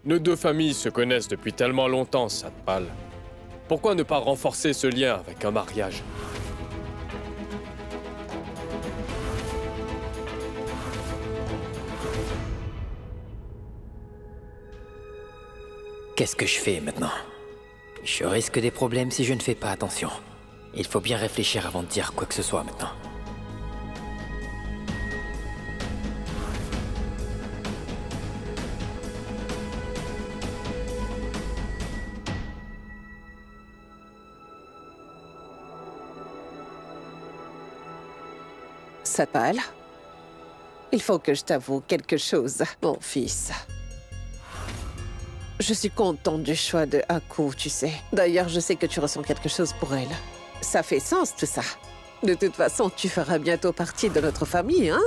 Nos deux familles se connaissent depuis tellement longtemps, Satpal. Pourquoi ne pas renforcer ce lien avec un mariage? Qu'est-ce que je fais maintenant? Je risque des problèmes si je ne fais pas attention. Il faut bien réfléchir avant de dire quoi que ce soit maintenant. Satpal, il faut que je t'avoue quelque chose, mon fils. Je suis contente du choix de Haku, tu sais. D'ailleurs, je sais que tu ressens quelque chose pour elle. Ça fait sens, tout ça. De toute façon, tu feras bientôt partie de notre famille, hein?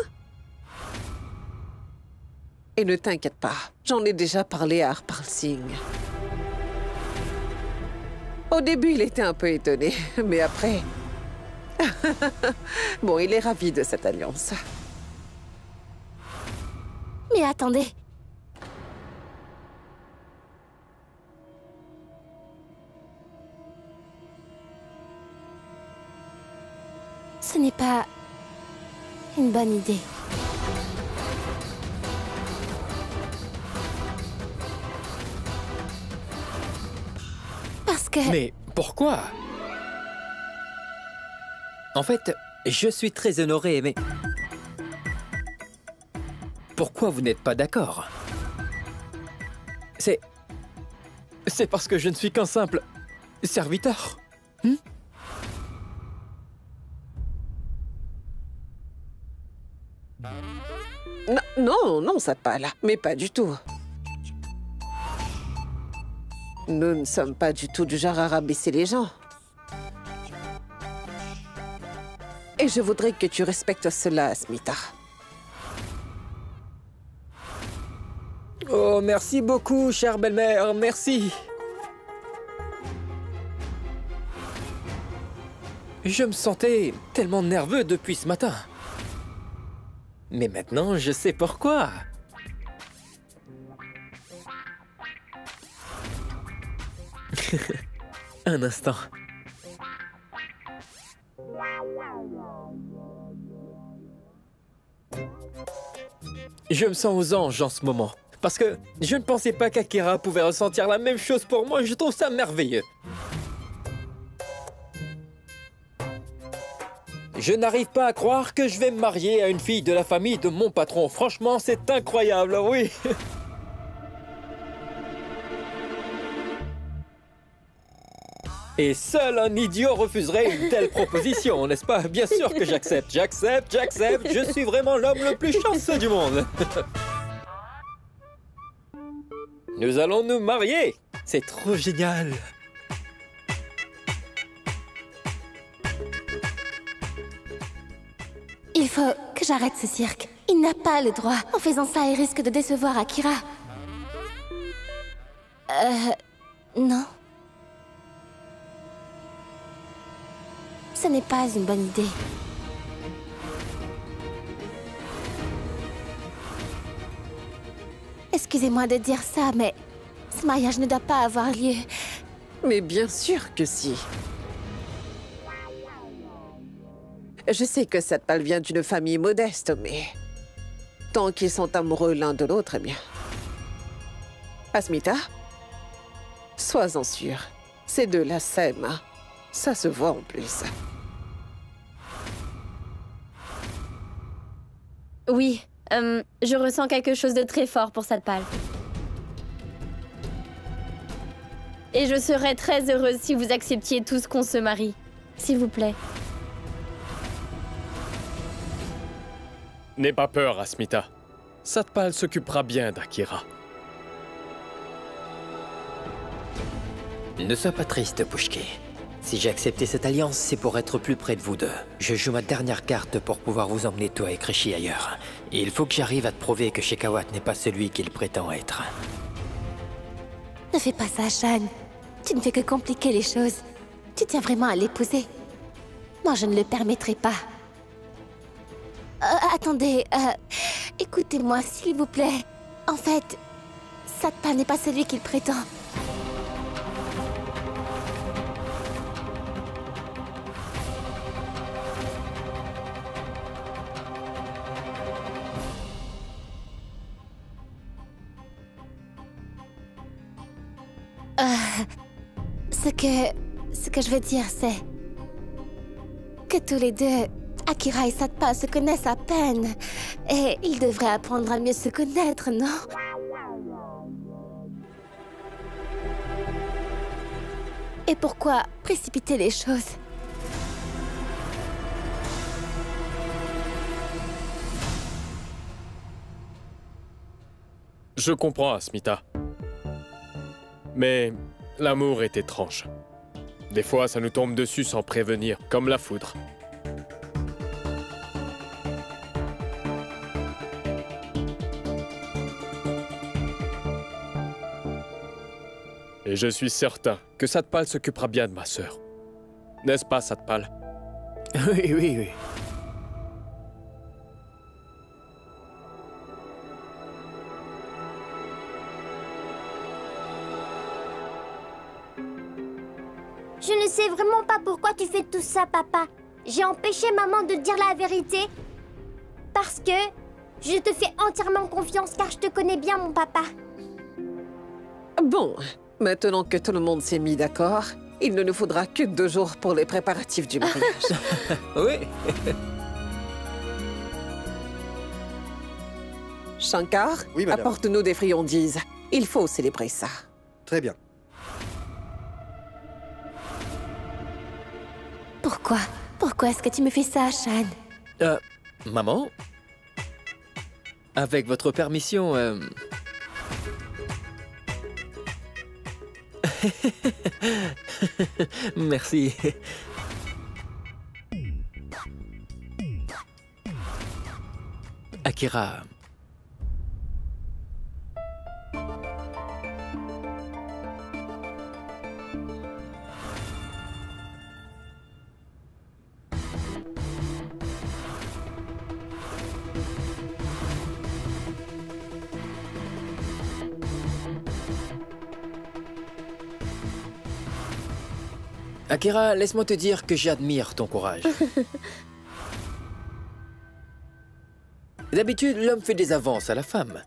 Et ne t'inquiète pas, j'en ai déjà parlé à Harpal Singh. Au début, il était un peu étonné, mais après... Bon, il est ravi de cette alliance. Mais attendez. Ce n'est pas une bonne idée. Parce que... Mais pourquoi? En fait, je suis très honoré, mais... Pourquoi vous n'êtes pas d'accord? C'est parce que je ne suis qu'un simple serviteur. Non, Satpal, mais pas du tout. Nous ne sommes pas du tout du genre à rabaisser les gens. Et je voudrais que tu respectes cela, Asmita. Oh, merci beaucoup, chère belle-mère, merci. Je me sentais tellement nerveux depuis ce matin. Mais maintenant, je sais pourquoi. Un instant. Je me sens aux anges en ce moment. Parce que je ne pensais pas qu'Akira pouvait ressentir la même chose pour moi. Je trouve ça merveilleux. Je n'arrive pas à croire que je vais me marier à une fille de la famille de mon patron. Franchement, c'est incroyable, oui. Et seul un idiot refuserait une telle proposition, n'est-ce pas? Bien sûr que j'accepte, j'accepte. Je suis vraiment l'homme le plus chanceux du monde. Nous allons nous marier. C'est trop génial. Il faut que j'arrête ce cirque. Il n'a pas le droit. En faisant ça, il risque de décevoir Akira. Non. Ce n'est pas une bonne idée. Excusez-moi de dire ça, mais ce mariage ne doit pas avoir lieu. Mais bien sûr que si. Je sais que Satpal vient d'une famille modeste, mais... tant qu'ils sont amoureux l'un de l'autre, eh bien... Asmita, sois-en sûre. Ces deux-là s'aiment. Hein. Ça se voit en plus. Oui, je ressens quelque chose de très fort pour Satpal. Et je serais très heureuse si vous acceptiez tous qu'on se marie. S'il vous plaît. N'aie pas peur, Asmita. Satpal s'occupera bien d'Akira. Ne sois pas triste, Pushki. Si j'ai accepté cette alliance, c'est pour être plus près de vous deux. Je joue ma dernière carte pour pouvoir vous emmener toi et Krishi ailleurs. Et il faut que j'arrive à te prouver que Shekhawat n'est pas celui qu'il prétend être. Ne fais pas ça, Shan. Tu ne fais que compliquer les choses. Tu tiens vraiment à l'épouser. Moi, je ne le permettrai pas. Attendez, écoutez-moi, s'il vous plaît. En fait, Satpal n'est pas celui qu'il prétend. Ce que je veux dire, c'est que tous les deux, Akira et Satpal se connaissent à peine. Et ils devraient apprendre à mieux se connaître, non? Et pourquoi précipiter les choses? Je comprends, Asmita. Mais l'amour est étrange. Des fois, ça nous tombe dessus sans prévenir, comme la foudre. Et je suis certain que Satpal s'occupera bien de ma sœur. N'est-ce pas, Satpal? Oui, oui, oui. Je ne sais vraiment pas pourquoi tu fais tout ça, papa. J'ai empêché maman de dire la vérité parce que je te fais entièrement confiance car je te connais bien, mon papa. Bon, maintenant que tout le monde s'est mis d'accord, il ne nous faudra que 2 jours pour les préparatifs du mariage. Oui. Shankar, Oui, madame. apporte-nous des friandises. Il faut célébrer ça. Très bien. Pourquoi? Pourquoi est-ce que tu me fais ça, Shan? Maman? Avec votre permission, Merci. Akira. Akira, laisse-moi te dire que j'admire ton courage. D'habitude, l'homme fait des avances à la femme.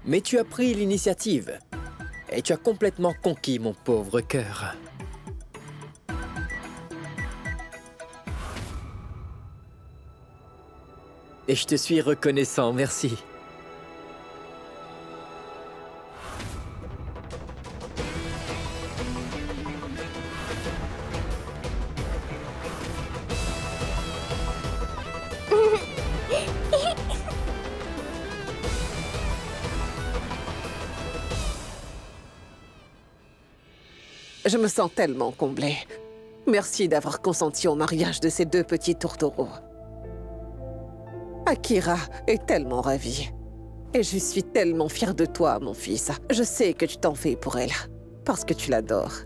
Mais tu as pris l'initiative. Et tu as complètement conquis mon pauvre cœur. Et je te suis reconnaissant, merci. Je me sens tellement comblée. Merci d'avoir consenti au mariage de ces 2 petits tourtereaux. Akira est tellement ravie. Et je suis tellement fière de toi, mon fils. Je sais que tu t'en fais pour elle, parce que tu l'adores.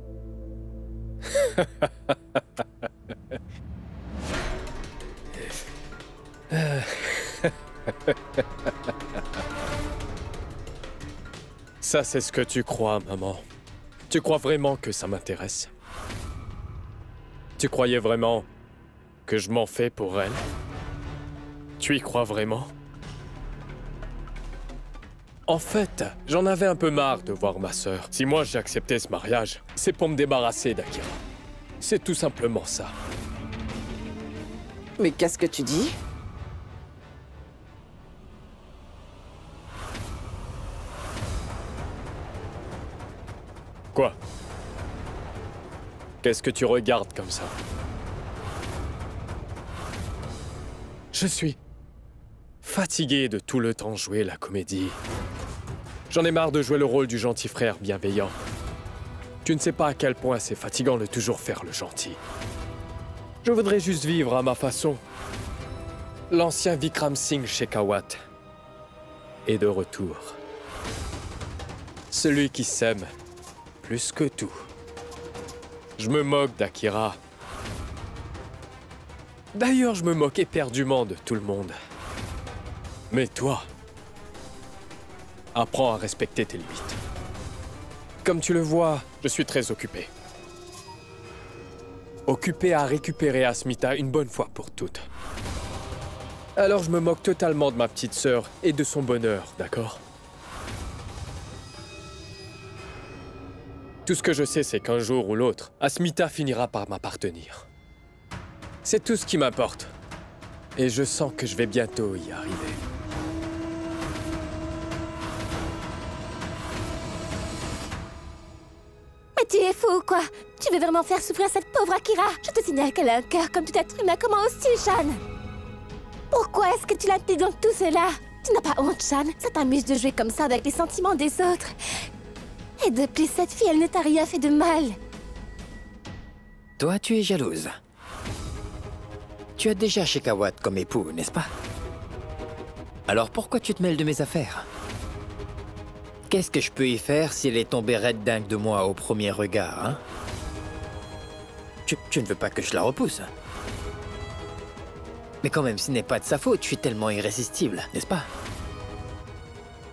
Ça, c'est ce que tu crois, maman. Tu crois vraiment que ça m'intéresse? Tu croyais vraiment que je m'en fais pour elle? Tu y crois vraiment? En fait, j'en avais un peu marre de voir ma sœur. Si moi j'ai accepté ce mariage, c'est pour me débarrasser d'Akira. C'est tout simplement ça. Mais qu'est-ce que tu dis? Quoi? Qu'est-ce que tu regardes comme ça? Je suis fatigué de tout le temps jouer la comédie. J'en ai marre de jouer le rôle du gentil frère bienveillant. Tu ne sais pas à quel point c'est fatigant de toujours faire le gentil. Je voudrais juste vivre à ma façon. L'ancien Vikram Singh Shekhawat est de retour. Celui qui s'aime plus que tout. Je me moque d'Akira. D'ailleurs, je me moque éperdument de tout le monde. Mais toi, apprends à respecter tes limites. Comme tu le vois, je suis très occupé. Occupé à récupérer Asmita une bonne fois pour toutes. Alors je me moque totalement de ma petite sœur et de son bonheur, d'accord? Tout ce que je sais, c'est qu'un jour ou l'autre, Asmita finira par m'appartenir. C'est tout ce qui m'importe. Et je sens que je vais bientôt y arriver. Mais tu es fou, quoi! Tu veux vraiment faire souffrir cette pauvre Akira? Je te signale qu'elle a un cœur comme tout être humain. Comment oses-tu, Shan? Pourquoi est-ce que tu l'impliques dans tout cela? Tu n'as pas honte, Shan? Ça t'amuse de jouer comme ça avec les sentiments des autres. Et de plus, cette fille, elle ne t'a rien fait de mal. Toi, tu es jalouse. Tu as déjà Shekhawat comme époux, n'est-ce pas? Alors pourquoi tu te mêles de mes affaires? Qu'est-ce que je peux y faire si elle est tombée raide dingue de moi au premier regard, hein? Tu ne veux pas que je la repousse? Mais quand même, ce n'est pas de sa faute, je suis tellement irrésistible, n'est-ce pas?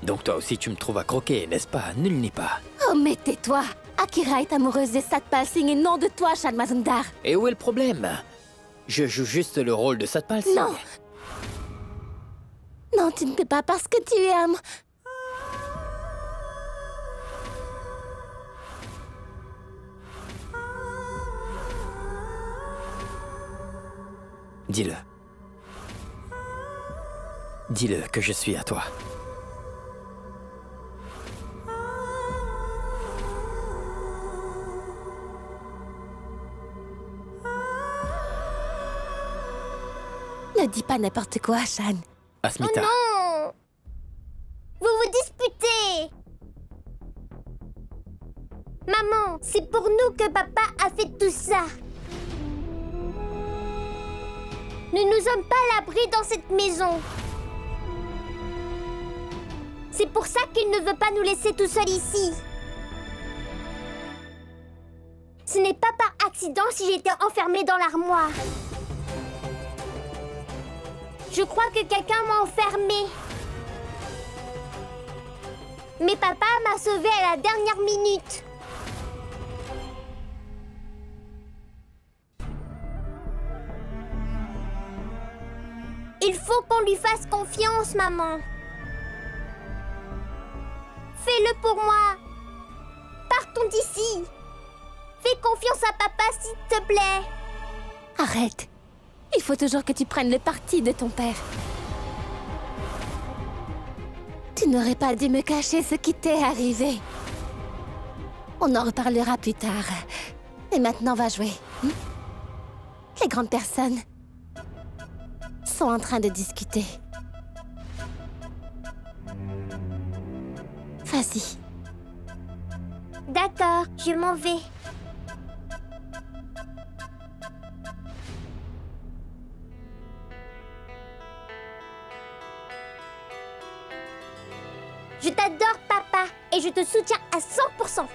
Donc toi aussi tu me trouves à croquer, n'est-ce pas? Nul n'y pas. Oh, mais tais-toi! Akira est amoureuse de Satpal Singh et non de toi, Shan Mazumdar. Et où est le problème? Je joue juste le rôle de Satpal Singh. Non! Non, tu ne peux pas parce que tu aimes. Dis-le. Dis-le que je suis à toi. Ne dis pas n'importe quoi, Shan. Asmita. Oh non! Vous vous disputez! Maman, c'est pour nous que papa a fait tout ça. Nous ne sommes pas à l'abri dans cette maison. C'est pour ça qu'il ne veut pas nous laisser tout seuls ici. Ce n'est pas par accident si j'étais enfermée dans l'armoire. Je crois que quelqu'un m'a enfermée. Mais papa m'a sauvée à la dernière minute. Il faut qu'on lui fasse confiance, maman. Fais-le pour moi. Partons d'ici. Fais confiance à papa, s'il te plaît. Arrête. Il faut toujours que tu prennes le parti de ton père. Tu n'aurais pas dû me cacher ce qui t'est arrivé. On en reparlera plus tard. Et maintenant, va jouer. Les grandes personnes sont en train de discuter. Vas-y. D'accord, je m'en vais. Je t'adore, papa, et je te soutiens à 100%.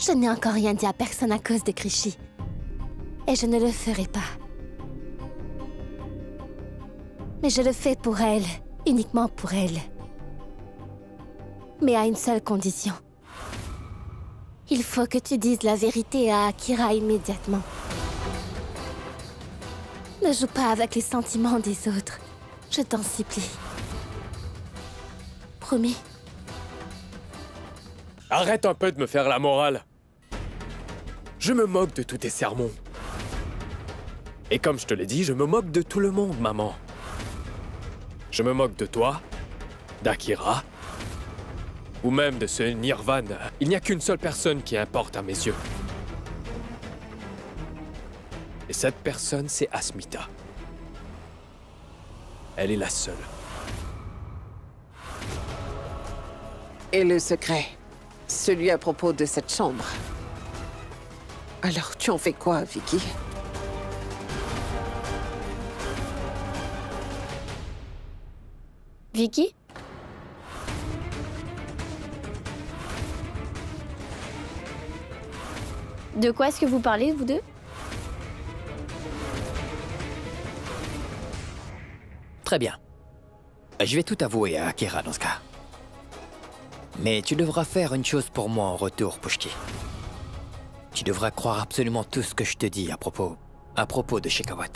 Je n'ai encore rien dit à personne à cause de Krishi. Et je ne le ferai pas. Mais je le fais pour elle, uniquement pour elle. Mais à une seule condition. Il faut que tu dises la vérité à Akira immédiatement. Ne joue pas avec les sentiments des autres. Je t'en supplie. Promis? Arrête un peu de me faire la morale. Je me moque de tous tes sermons. Et comme je te l'ai dit, je me moque de tout le monde, maman. Je me moque de toi, d'Akira, ou même de ce Nirvan. Il n'y a qu'une seule personne qui importe à mes yeux. Et cette personne, c'est Asmita. Elle est la seule. Et le secret? Celui à propos de cette chambre. Alors, tu en fais quoi, Vicky? Vicky? De quoi est-ce que vous parlez, vous deux? Très bien. Je vais tout avouer à Akira dans ce cas. Mais tu devras faire une chose pour moi en retour, Pushki. Tu devras croire absolument tout ce que je te dis à propos de Shekhawat.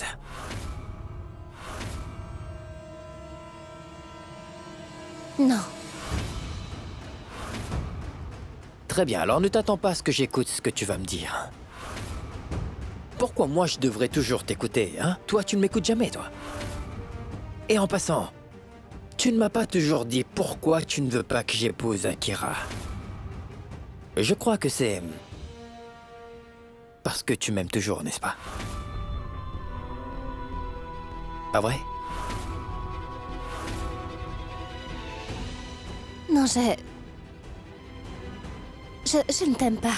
Non. Très bien, alors ne t'attends pas à ce que j'écoute ce que tu vas me dire. Pourquoi moi je devrais toujours t'écouter, hein? Toi, tu ne m'écoutes jamais, toi. Et en passant, tu ne m'as pas toujours dit pourquoi tu ne veux pas que j'épouse Akira. Je crois que c'est... parce que tu m'aimes toujours, n'est-ce pas? Pas vrai? Non, je ne t'aime pas.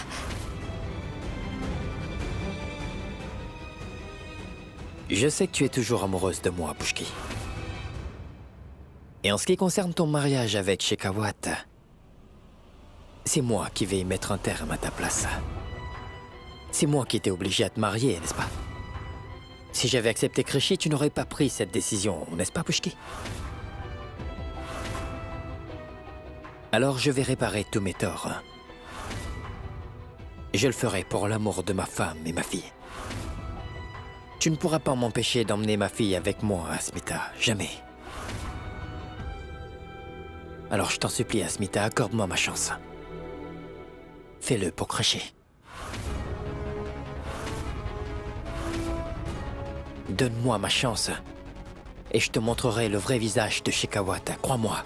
Je sais que tu es toujours amoureuse de moi, Pushki. Et en ce qui concerne ton mariage avec Shekhawat, c'est moi qui vais y mettre un terme à ta place. C'est moi qui t'ai obligé à te marier, n'est-ce pas? Si j'avais accepté Krishi, tu n'aurais pas pris cette décision, n'est-ce pas, Pushki? Alors je vais réparer tous mes torts. Je le ferai pour l'amour de ma femme et ma fille. Tu ne pourras pas m'empêcher d'emmener ma fille avec moi, Asmita, jamais. Alors je t'en supplie, Asmita, accorde-moi ma chance. Fais-le pour Krishi. Donne-moi ma chance, et je te montrerai le vrai visage de Shekhawat, crois-moi.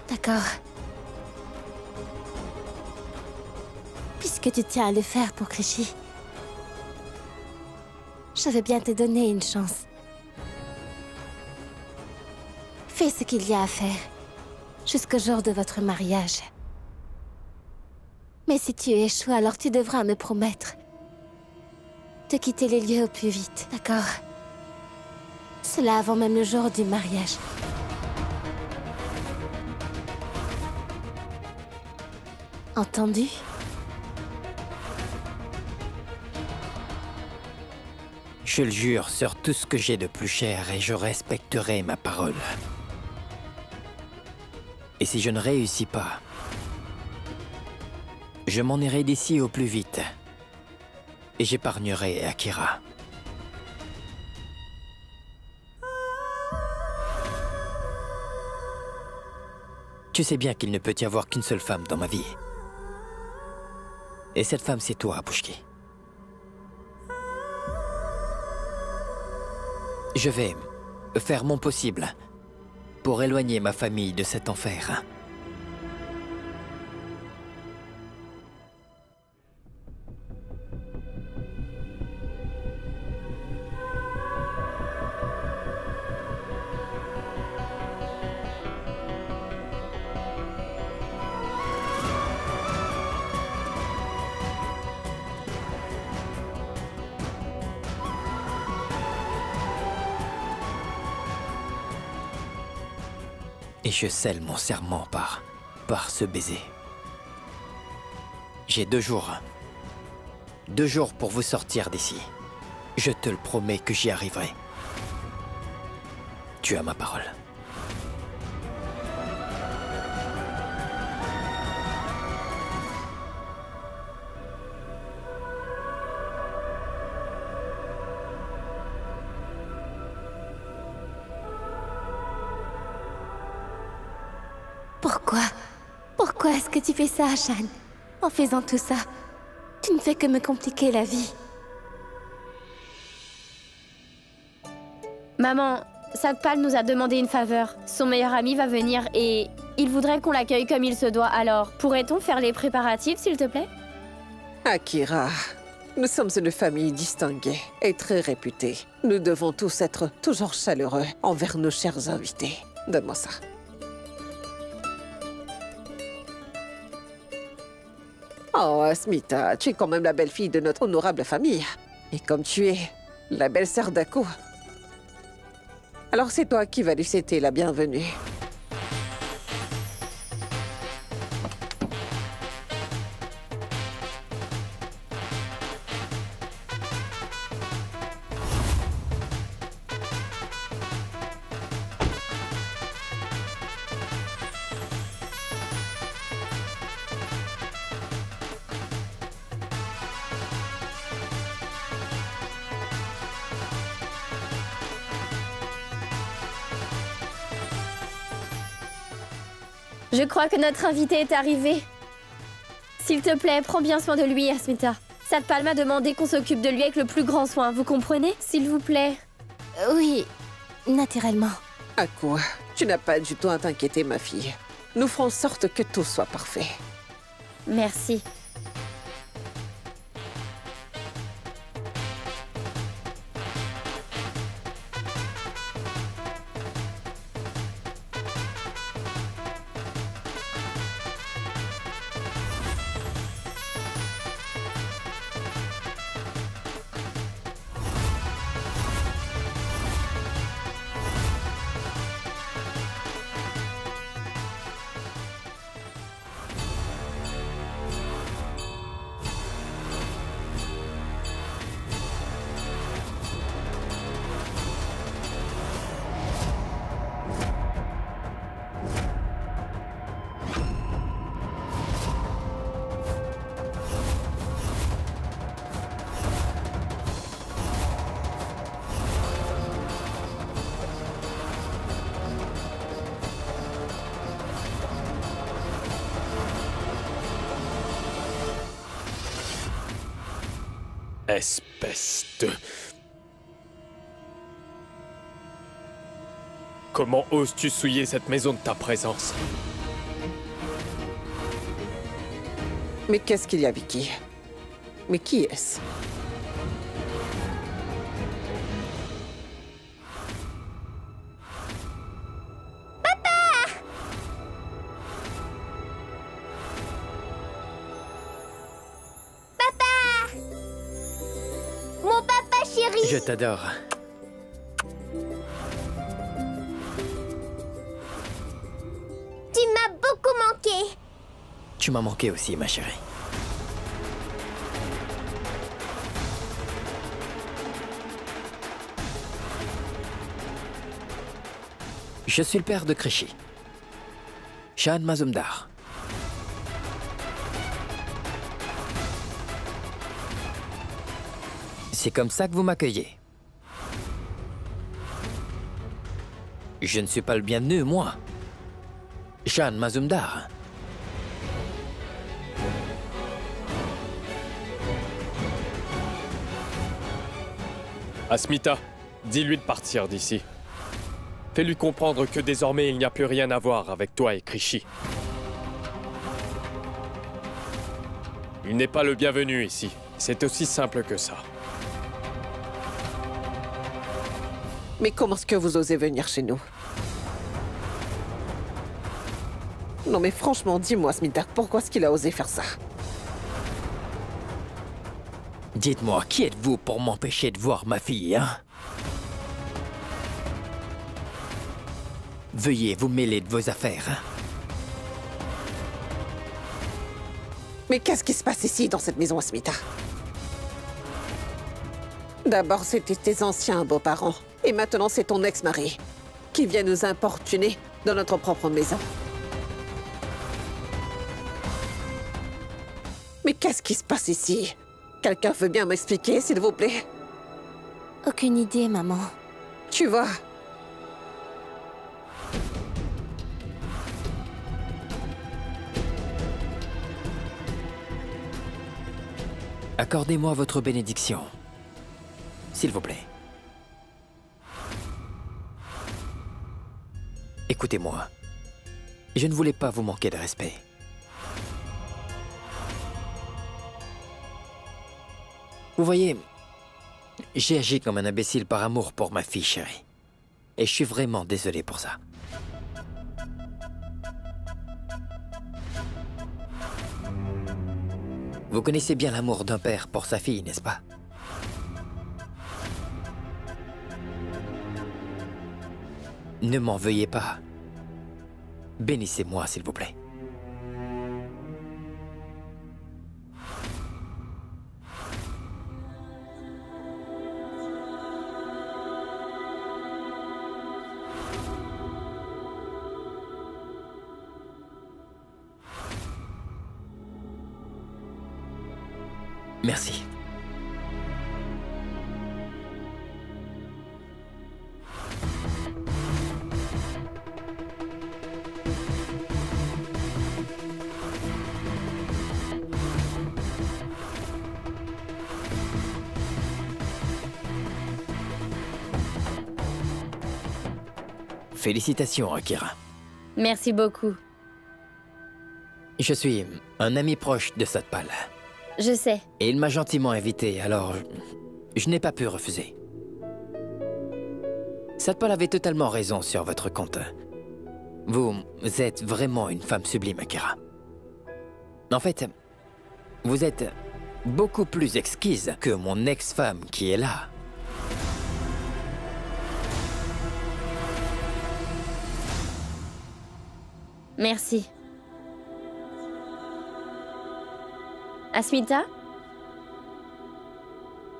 D'accord. Puisque tu tiens à le faire pour Krishi, je veux bien te donner une chance. Fais ce qu'il y a à faire, jusqu'au jour de votre mariage. Mais si tu échoues, alors tu devras me promettre de quitter les lieux au plus vite, d'accord? Cela avant même le jour du mariage. Entendu? Je le jure sur tout ce que j'ai de plus cher et je respecterai ma parole. Et si je ne réussis pas, je m'en irai d'ici au plus vite. Et j'épargnerai Akira. Tu sais bien qu'il ne peut y avoir qu'une seule femme dans ma vie. Et cette femme, c'est toi, Pushki. Je vais faire mon possible pour éloigner ma famille de cet enfer. Et je scelle mon serment par ce baiser. J'ai 2 jours. 2 jours pour vous sortir d'ici. Je te le promets que j'y arriverai. Tu as ma parole. Pourquoi est-ce que tu fais ça, Shan? En faisant tout ça, tu ne fais que me compliquer la vie. Maman, Satpal nous a demandé une faveur. Son meilleur ami va venir et il voudrait qu'on l'accueille comme il se doit. Alors, pourrait-on faire les préparatifs, s'il te plaît? Akira, nous sommes une famille distinguée et très réputée. Nous devons tous être toujours chaleureux envers nos chers invités. Donne-moi ça. Oh, Asmita, tu es quand même la belle-fille de notre honorable famille. Et comme tu es la belle-sœur d'Ako, alors c'est toi qui vas lui souhaiter la bienvenue. Je crois que notre invité est arrivé. S'il te plaît, prends bien soin de lui, Asmita. Satpal m'a demandé qu'on s'occupe de lui avec le plus grand soin, vous comprenez? S'il vous plaît. Oui, naturellement. Akko, tu n'as pas du tout à t'inquiéter, ma fille. Nous ferons en sorte que tout soit parfait. Merci. Espèce de... Comment oses-tu souiller cette maison de ta présence? Mais qu'est-ce qu'il y a, Vicky? Mais qui est-ce? Mon papa chéri! Je t'adore. Tu m'as beaucoup manqué! Tu m'as manqué aussi, ma chérie. Je suis le père de Krishy. Shan Mazumdar. C'est comme ça que vous m'accueillez. Je ne suis pas le bienvenu, moi. Shan Mazumdar. Asmita, dis-lui de partir d'ici. Fais-lui comprendre que désormais il n'y a plus rien à voir avec toi et Krishy. Il n'est pas le bienvenu ici. C'est aussi simple que ça. Mais comment est-ce que vous osez venir chez nous? Non mais franchement, dis-moi, Smita, pourquoi est-ce qu'il a osé faire ça? Dites-moi, qui êtes-vous pour m'empêcher de voir ma fille, hein? Veuillez vous mêler de vos affaires, hein? Mais qu'est-ce qui se passe ici, dans cette maison, Asmita? D'abord, c'était tes anciens beaux-parents. Et maintenant, c'est ton ex-mari qui vient nous importuner dans notre propre maison. Mais qu'est-ce qui se passe ici? Quelqu'un veut bien m'expliquer, s'il vous plaît? Aucune idée, maman. Tu vois? Accordez-moi votre bénédiction, s'il vous plaît. Écoutez-moi, je ne voulais pas vous manquer de respect. Vous voyez, j'ai agi comme un imbécile par amour pour ma fille chérie. Et je suis vraiment désolé pour ça. Vous connaissez bien l'amour d'un père pour sa fille, n'est-ce pas? Ne m'en veuillez pas. Bénissez-moi, s'il vous plaît. Merci. Félicitations, Akira. Merci beaucoup. Je suis un ami proche de Satpal. Je sais. Et il m'a gentiment invité, alors je n'ai pas pu refuser. Satpal avait totalement raison sur votre compte. Vous êtes vraiment une femme sublime, Akira. En fait, vous êtes beaucoup plus exquise que mon ex-femme qui est là. Merci. Asmita?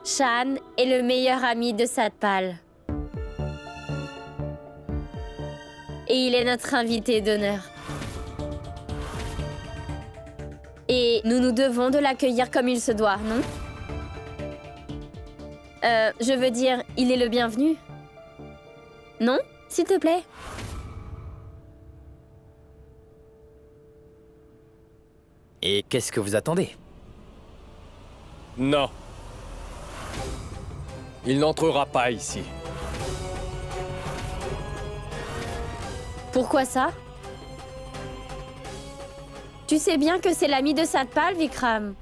Shan est le meilleur ami de Satpal. Et il est notre invité d'honneur. Et nous nous devons de l'accueillir comme il se doit, non? Je veux dire, il est le bienvenu. Non? S'il te plaît? Et qu'est-ce que vous attendez? Non. Il n'entrera pas ici. Pourquoi ça? Tu sais bien que c'est l'ami de Satpal, Vikram.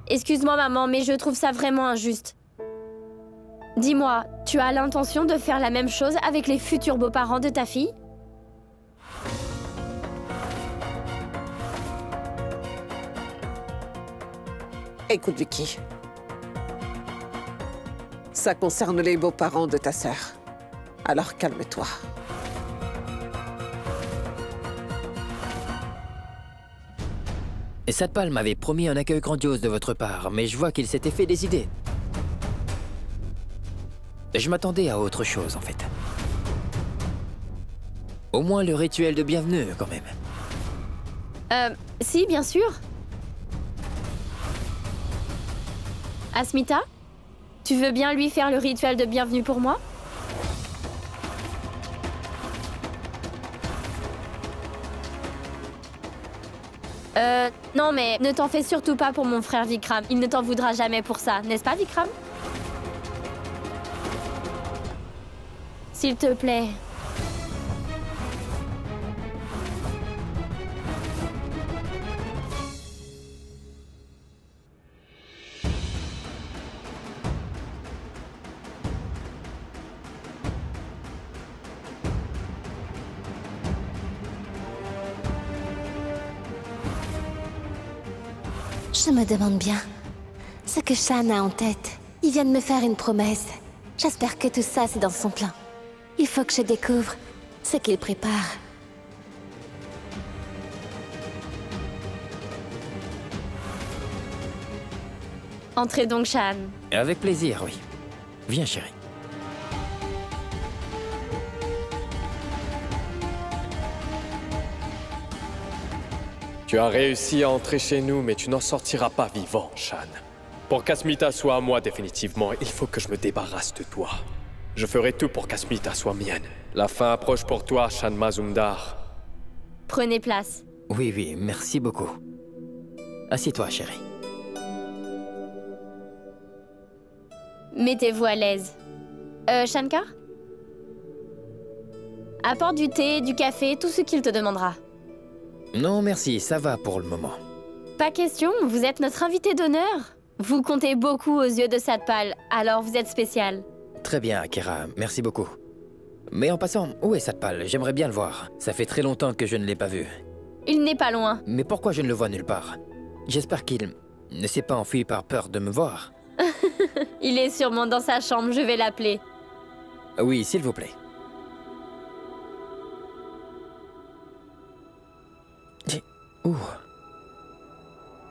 Excuse-moi, maman, mais je trouve ça vraiment injuste. Dis-moi, tu as l'intention de faire la même chose avec les futurs beaux-parents de ta fille? Écoute, Vicky. Ça concerne les beaux-parents de ta sœur. Alors calme-toi. Et Satpal m'avait promis un accueil grandiose de votre part, mais je vois qu'il s'était fait des idées. Je m'attendais à autre chose, en fait. Au moins le rituel de bienvenue, quand même. Si, bien sûr. Asmita, tu veux bien lui faire le rituel de bienvenue pour moi? Non, mais ne t'en fais surtout pas pour mon frère Vikram. Il ne t'en voudra jamais pour ça, n'est-ce pas, Vikram? S'il te plaît. Je me demande bien ce que Shan a en tête. Il vient de me faire une promesse. J'espère que tout ça, c'est dans son plan. Il faut que je découvre ce qu'il prépare. Entrez donc, Shan. Avec plaisir, oui. Viens, chérie. Tu as réussi à entrer chez nous, mais tu n'en sortiras pas vivant, Shan. Pour qu'Asmita soit à moi définitivement, il faut que je me débarrasse de toi. Je ferai tout pour qu'Asmita soit mienne. La fin approche pour toi, Shan Mazumdar. Prenez place. Oui, oui, merci beaucoup. Assieds-toi, chérie. Mettez-vous à l'aise. Shankar? Apporte du thé, du café, tout ce qu'il te demandera. Non, merci, ça va pour le moment. Pas question, vous êtes notre invité d'honneur. Vous comptez beaucoup aux yeux de Satpal, alors vous êtes spécial. Très bien, Akira, merci beaucoup. Mais en passant, où est Satpal? J'aimerais bien le voir. Ça fait très longtemps que je ne l'ai pas vu. Il n'est pas loin. Mais pourquoi je ne le vois nulle part? J'espère qu'il ne s'est pas enfui par peur de me voir. Il est sûrement dans sa chambre, je vais l'appeler. Oui, s'il vous plaît. Ouh.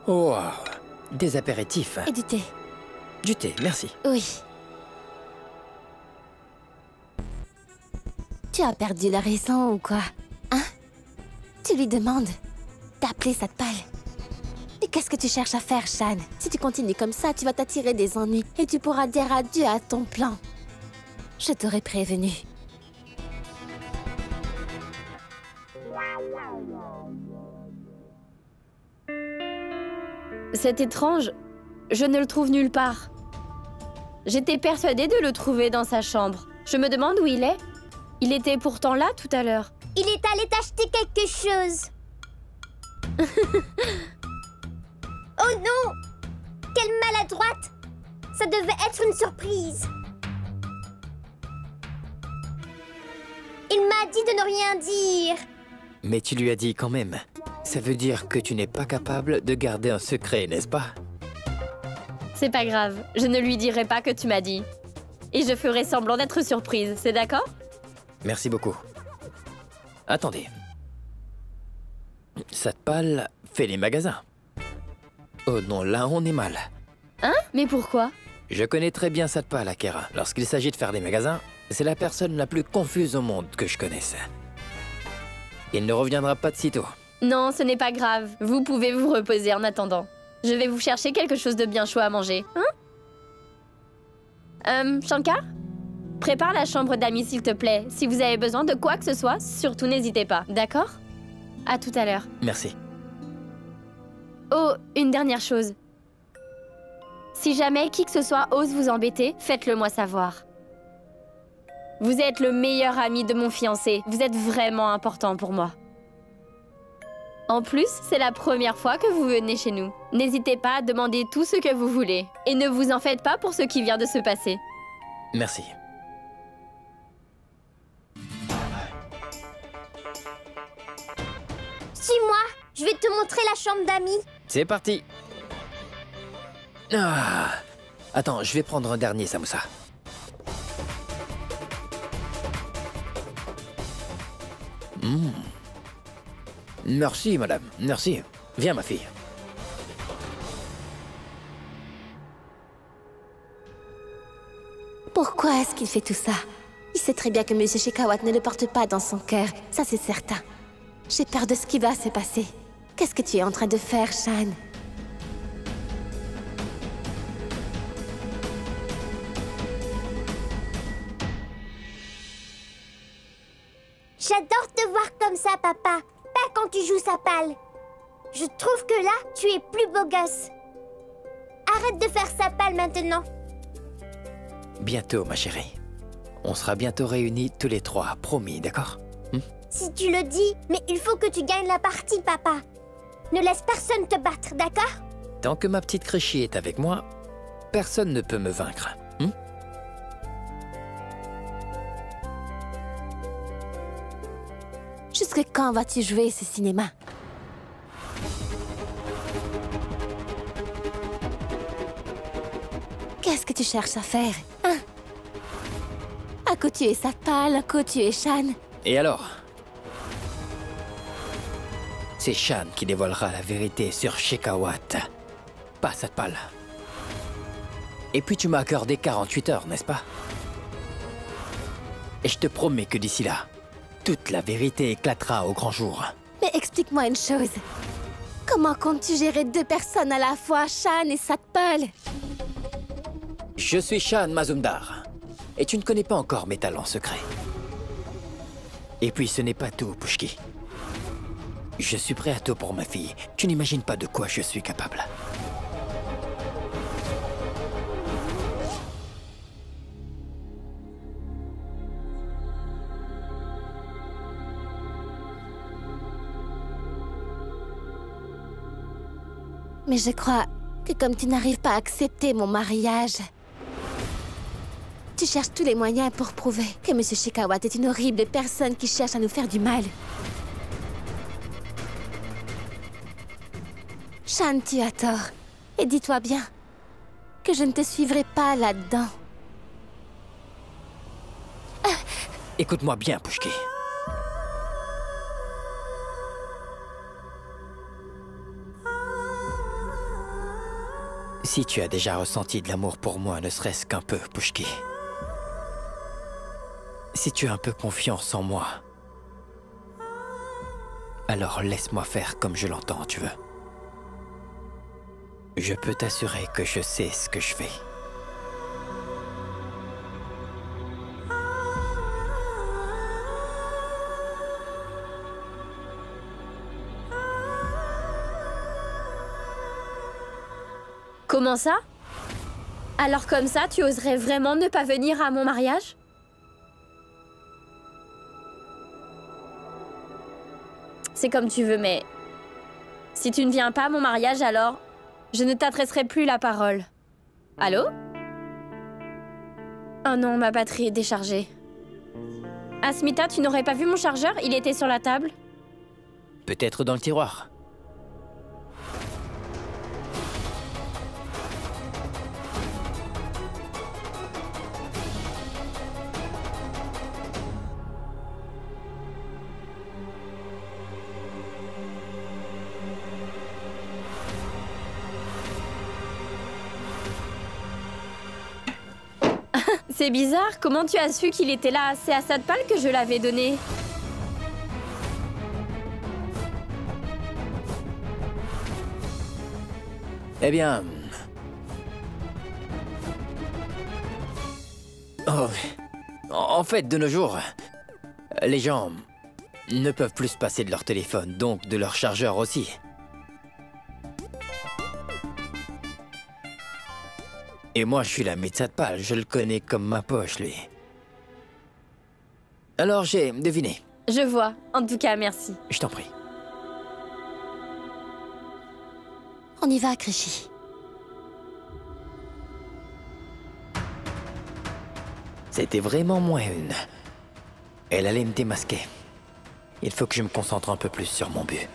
Oh, des apéritifs. Et du thé. Du thé, merci. Oui. Tu as perdu la raison ou quoi? Hein? Tu lui demandes d'appeler Satpal. Et qu'est-ce que tu cherches à faire, Shan? Si tu continues comme ça, tu vas t'attirer des ennuis et tu pourras dire adieu à ton plan. Je t'aurais prévenu. C'est étrange. Je ne le trouve nulle part. J'étais persuadée de le trouver dans sa chambre. Je me demande où il est. Il était pourtant là tout à l'heure. Il est allé t'acheter quelque chose. Oh non! Quelle maladroite! Ça devait être une surprise. Il m'a dit de ne rien dire. Mais tu lui as dit quand même. Ça veut dire que tu n'es pas capable de garder un secret, n'est-ce pas? C'est pas grave, je ne lui dirai pas que tu m'as dit. Et je ferai semblant d'être surprise, c'est d'accord? Merci beaucoup. Attendez. Satpal fait les magasins. Oh non, là on est mal. Hein? Mais pourquoi? Je connais très bien Satpal, Akira. Lorsqu'il s'agit de faire des magasins, c'est la personne la plus confuse au monde que je connaisse. Il ne reviendra pas de sitôt. Non, ce n'est pas grave. Vous pouvez vous reposer en attendant. Je vais vous chercher quelque chose de bien chaud à manger. Hein? Shankar? Prépare la chambre d'amis, s'il te plaît. Si vous avez besoin de quoi que ce soit, surtout n'hésitez pas, d'accord? À tout à l'heure. Merci. Oh, une dernière chose. Si jamais qui que ce soit ose vous embêter, faites-le moi savoir. Vous êtes le meilleur ami de mon fiancé. Vous êtes vraiment important pour moi. En plus, c'est la première fois que vous venez chez nous. N'hésitez pas à demander tout ce que vous voulez. Et ne vous en faites pas pour ce qui vient de se passer. Merci. Suis-moi, je vais te montrer la chambre d'amis. C'est parti. Ah. Attends, je vais prendre un dernier samoussa. Merci, madame. Merci. Viens, ma fille. Pourquoi est-ce qu'il fait tout ça? Il sait très bien que M. Shekhawat ne le porte pas dans son cœur, ça c'est certain. J'ai peur de ce qui va se passer. Qu'est-ce que tu es en train de faire, Shan? J'adore te voir comme ça, papa. Pas quand tu joues Satpal. Je trouve que là, tu es plus beau gosse. Arrête de faire Satpal maintenant. Bientôt, ma chérie. On sera bientôt réunis tous les trois, promis, d'accord? Si tu le dis, mais il faut que tu gagnes la partie, papa. Ne laisse personne te battre, d'accord? Tant que ma petite Krishi est avec moi, personne ne peut me vaincre. Jusque quand vas-tu jouer ce cinéma? Qu'est-ce que tu cherches à faire, hein? Un coup tu es Satpal, un coup tu es Shan. Et alors? C'est Shan qui dévoilera la vérité sur Shekhawat, pas Satpal. Et puis tu m'as accordé 48 heures, n'est-ce pas? Et je te promets que d'ici là, toute la vérité éclatera au grand jour. Mais explique-moi une chose. Comment comptes-tu gérer deux personnes à la fois, Shan et Satpal? Je suis Shan Mazumdar, et tu ne connais pas encore mes talents secrets. Et puis ce n'est pas tout, Pushki. Je suis prêt à tout pour ma fille. Tu n'imagines pas de quoi je suis capable. Mais je crois que comme tu n'arrives pas à accepter mon mariage, tu cherches tous les moyens pour prouver que M. Shekhawat est une horrible personne qui cherche à nous faire du mal. Shan, tu as tort. Et dis-toi bien que je ne te suivrai pas là-dedans. Écoute-moi bien, Pushki. Si tu as déjà ressenti de l'amour pour moi, ne serait-ce qu'un peu, Pushki. Si tu as un peu confiance en moi, alors laisse-moi faire comme je l'entends, tu veux. Je peux t'assurer que je sais ce que je fais. Comment ça? Alors comme ça, tu oserais vraiment ne pas venir à mon mariage? C'est comme tu veux, mais... Si tu ne viens pas à mon mariage, alors... Je ne t'adresserai plus la parole. Allô? Oh non, ma batterie est déchargée. Asmita, tu n'aurais pas vu mon chargeur? Il était sur la table. Peut-être dans le tiroir. C'est bizarre, comment tu as su qu'il était là? C'est à Sadpal que je l'avais donné. Eh bien... Oh, en fait, de nos jours, les gens ne peuvent plus se passer de leur téléphone, donc de leur chargeur aussi. Et moi, je suis l'ami de Sadpal, je le connais comme ma poche, lui. Alors, j'ai deviné. Je vois. En tout cas, merci. Je t'en prie. On y va, Krishy. C'était vraiment moins une. Elle allait me démasquer. Il faut que je me concentre un peu plus sur mon but.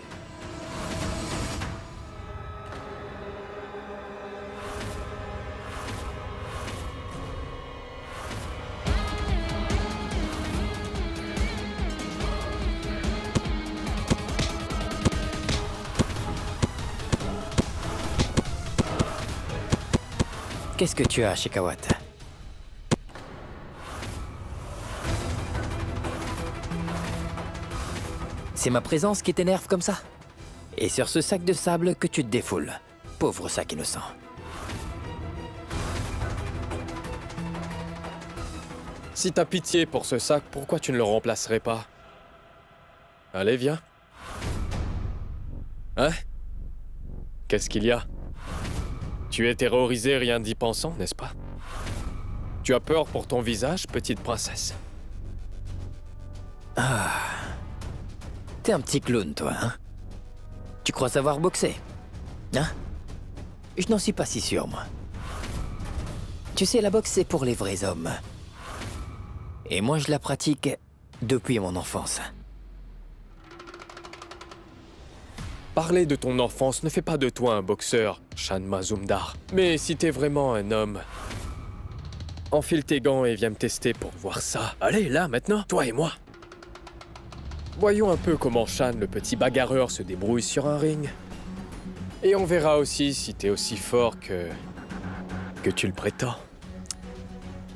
Qu'est-ce que tu as, Shekhawat? C'est ma présence qui t'énerve comme ça? Et sur ce sac de sable que tu te défoules. Pauvre sac innocent. Si t'as pitié pour ce sac, pourquoi tu ne le remplacerais pas? Allez, viens. Hein? Qu'est-ce qu'il y a? Tu es terrorisée rien d'y pensant, n'est-ce pas? Tu as peur pour ton visage, petite princesse? Ah... T'es un petit clown, toi, hein? Tu crois savoir boxer? Hein? Je n'en suis pas si sûr, moi. Tu sais, la boxe, c'est pour les vrais hommes. Et moi, je la pratique depuis mon enfance. Parler de ton enfance ne fait pas de toi un boxeur, Shan Mazumdar. Mais si t'es vraiment un homme, enfile tes gants et viens me tester pour voir ça. Allez, là, maintenant, toi et moi. Voyons un peu comment Shan, le petit bagarreur, se débrouille sur un ring. Et on verra aussi si t'es aussi fort que tu le prétends.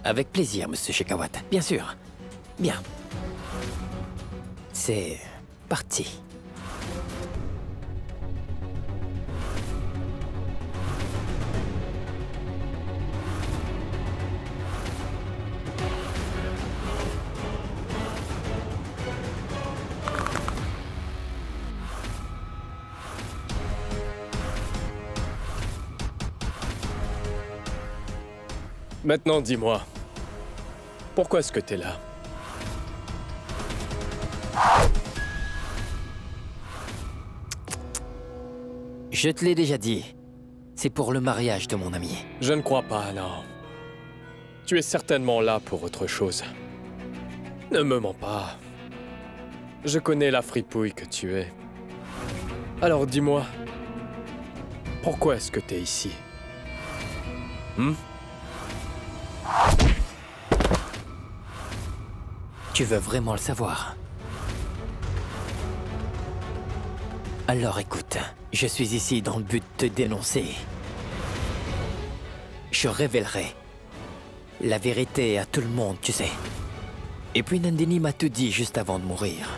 Avec plaisir, monsieur Shekhawat. Bien sûr. Bien. C'est parti. Maintenant, dis-moi, pourquoi est-ce que t'es là? Je te l'ai déjà dit. C'est pour le mariage de mon ami. Je ne crois pas, non. Tu es certainement là pour autre chose. Ne me mens pas. Je connais la fripouille que tu es. Alors dis-moi, pourquoi est-ce que t'es ici? Tu veux vraiment le savoir? Alors écoute, je suis ici dans le but de te dénoncer. Je révélerai la vérité à tout le monde, tu sais. Et puis Nandini m'a tout dit juste avant de mourir.